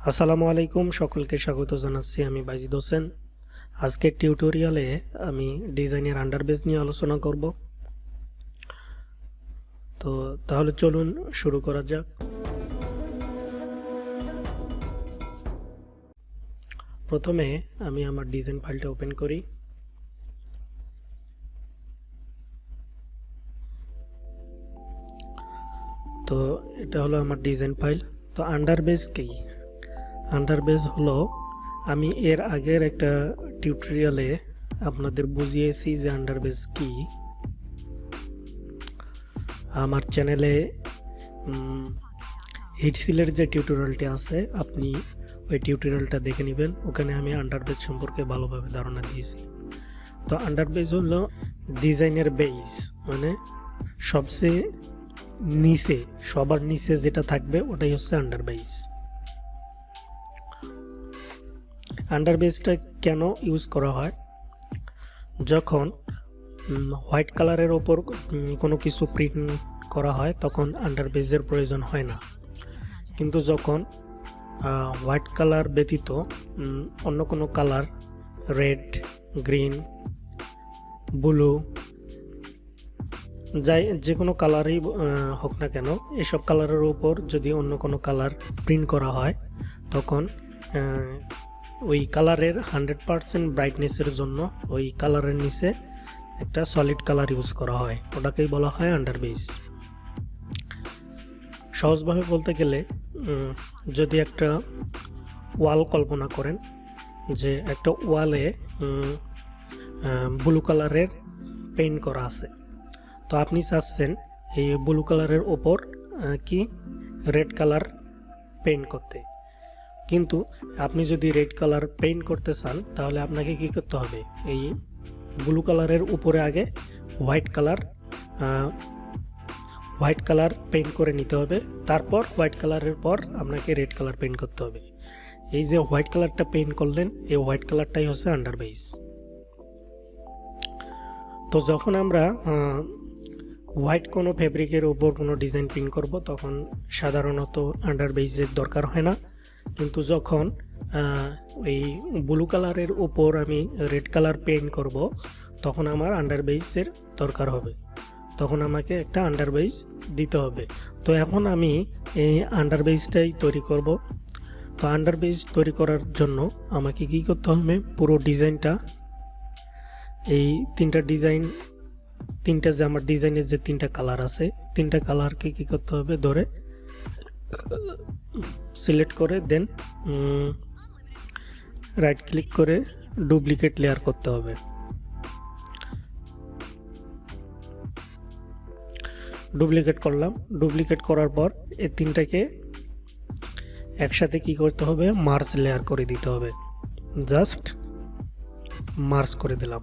আসসালামু আলাইকুম, সকলকে স্বাগত জানাচ্ছি। আমি বাইজিদ হোসেন। আজকের টিউটোরিয়ালে আমি ডিজাইনের আন্ডারবেস নিয়ে আলোচনা করব। তো তাহলে চলুন শুরু করা যাক। প্রথমে আমি আমার ডিজাইন ফাইলটা ওপেন করি। তো এটা হলো আমার ডিজাইন ফাইল। তো আন্ডারবেস কি? আন্ডারবেস হলো, আমি এর আগের একটা টিউটোরিয়ালে আপনাদের বুঝিয়েছি যে আন্ডারবেস কি। আমার চ্যানেলে হিটসিলের যে টিউটোরিয়ালটি আছে, আপনি ওই টিউটোরিয়ালটা দেখে নেবেন। ওখানে আমি আন্ডারবেস সম্পর্কে ভালোভাবে ধারণা দিয়েছি। তো আন্ডারবেস হলো ডিজাইনের বেস, মানে সবচেয়ে নিচে, সবার নিচে যেটা থাকবে ওটাই হচ্ছে আন্ডারবেস। আন্ডারবেসটা কেন ইউজ করা হয়? যখন হোয়াইট কালারের ওপর কোনো কিছু প্রিন্ট করা হয় তখন আন্ডারবেসের প্রয়োজন হয় না। কিন্তু যখন হোয়াইট কালার ব্যতীত অন্য কোনো কালার, রেড, গ্রিন, ব্লু, যে কোনো কালারই হোক না কেন, এসব কালারের উপর যদি অন্য কোনো কালার প্রিন্ট করা হয় তখন ওই কালারের 100% ব্রাইটনেসের জন্য ওই কালারের নিচে একটা সলিড কালার ইউজ করা হয়, ওটাকেই বলা হয় আন্ডারবেস। সহজভাবে বলতে গেলে, যদি একটা ওয়াল কল্পনা করেন, যে একটা ওয়ালে ব্লু কালারের পেইন্ট করা আছে, তো আপনি চাচ্ছেন এই ব্লু কালারের ওপর কি রেড কালার পেইন্ট করতে। কিন্তু আপনি যদি রেড কালার পেইন্ট করতে চান তাহলে আপনাকে কি করতে হবে? এই ব্লু কালারের উপরে আগে হোয়াইট কালার পেইন্ট করে নিতে হবে, তারপর হোয়াইট কালারের পর আপনাকে রেড কালার পেইন্ট করতে হবে। এই যে হোয়াইট কালারটা পেইন্ট করলেন, এই হোয়াইট কালারটাই হচ্ছে আন্ডারবেস। তো যখন আমরা হোয়াইট কোনো ফেব্রিকের উপর কোনো ডিজাইন প্রিন্ট করব তখন সাধারণত আন্ডারবেসের দরকার হয় না। কিন্তু যখন এই ব্লু কালারের উপর আমি রেড কালার পেইন্ট করব তখন আমার আন্ডারবেসের দরকার হবে, তখন আমাকে একটা আন্ডারবেস দিতে হবে। তো এখন আমি এই আন্ডারবেসটাই তৈরি করব। তো আন্ডারবেস তৈরি করার জন্য আমাকে কি করতে হবে? পুরো ডিজাইনটা, এই তিনটা যে আমার ডিজাইনের যে তিনটা কালার আছে, তিনটা কালারকে কি করতে হবে? ধরে সিলেক্ট করে দেন রাইট ক্লিক করে ডুপ্লিকেট লেয়ার করতে হবে। ডুপ্লিকেট করলাম। ডুপ্লিকেট করার পর এই তিনটাকে একসাথে কি করতে হবে? মার্জ লেয়ার করে দিতে হবে। জাস্ট মার্জ করে দিলাম।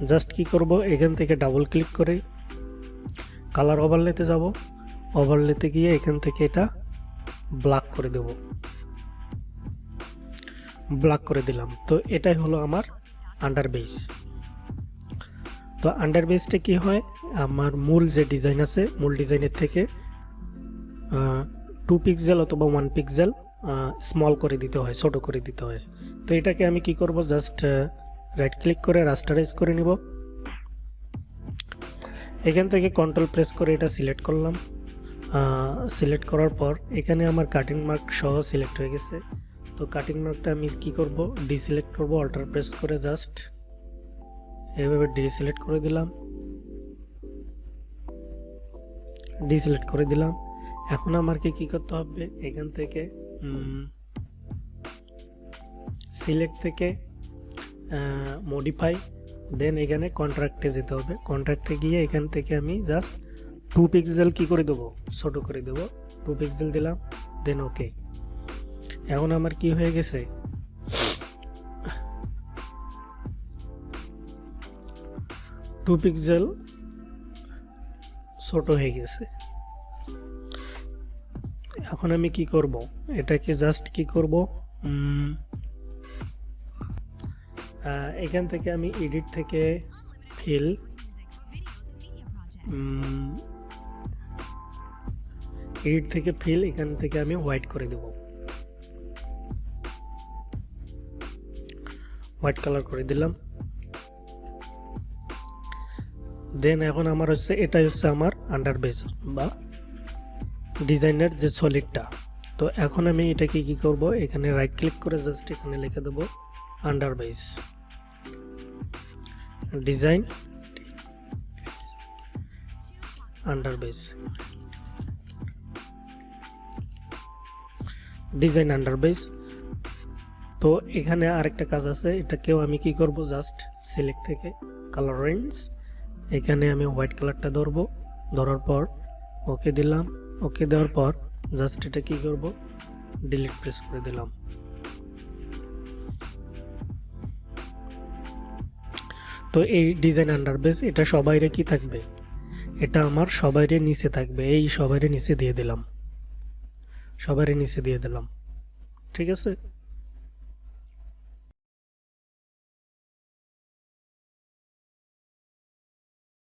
জাস্ট কি করব? এখান থেকে ডাবল ক্লিক করে কালার ওভারলেতে যাব। ওভারলেতে গিয়ে এখান থেকে এটা ব্ল্যাক করে দেব। ব্ল্যাক করে দিলাম। তো এটাই হলো আমার আন্ডারবেস। তো আন্ডারবেসটা কি হয়? আমার মূল যে ডিজাইন আছে, মূল ডিজাইনের থেকে 2 পিক্সেল অথবা 1 পিক্সেল স্মল করে দিতে হয়, ছোট করে দিতে হয়। তো এটাকে আমি কি করব? জাস্ট রাইট ক্লিক করে রাস্টারাইজ করে নিব। এখান থেকে কন্ট্রোল প্রেস করে এটা সিলেক্ট করলাম। সিলেক্ট করার পর এখানে আমার কাটিং মার্ক সহ সিলেক্ট হয়ে গেছে। তো কাটিং মার্কটা আমি কি করব? ডিসিলেক্ট করব। অল্টার প্রেস করে জাস্ট এভাবে ডিসিলেক্ট করে দিলাম। ডিসিলেক্ট করে দিলাম। এখন আমাকে কি করতে হবে? এখান থেকে সিলেক্ট থেকে মডিফাই, দেন এখানে কন্ট্রাক্টে যেতে হবে। কন্ট্রাক্টে গিয়ে এখান থেকে আমি জাস্ট 2 পিক্সেল কি করে দেবো? ছোট করে দেবো। 2 পিক্সেল দিলাম, দেন ওকে। এখন আমার কি হয়ে গেছে? 2 পিক্সেল ছোট হয়ে গেছে। এখন আমি কি করব? এটাকে জাস্ট কি করব? এখান থেকে আমি এডিট থেকে ফিল, এখান থেকে আমি হোয়াইট করে দেব। হোয়াইট কালার করে দিলাম। দেন এখন আমার হচ্ছে এটাই হচ্ছে আমার আন্ডারবেস বা ডিজাইনের যে সলিডটা। তো এখন আমি এটাকে কি করব, এখানে রাইট ক্লিক করে জাস্ট এখানে লিখে দেব আন্ডারবেস ডিজাইন আন্ডারবেস ডিজাইন আন্ডারবেস। তো এখানে আরেকটা কাজ আছে, এটাকেও আমি কি করব, জাস্ট সিলেক্ট থেকে কালার রেঞ্জ এখানে আমি হোয়াইট কালারটা ধরবো, ধরার পর ওকে দিলাম। ওকে দেওয়ার পর জাস্ট এটা কি করব, ডিলিট প্রেস করে দিলাম। তো এই ডিজাইন আন্ডারবেস এটা সবাইরে কি থাকবে, এটা আমার সবাইরে নিচে থাকবে, এই সবাইরে নিচে দিয়ে দিলাম, সবাইরে নিচে দিয়ে দিলাম। ঠিক আছে।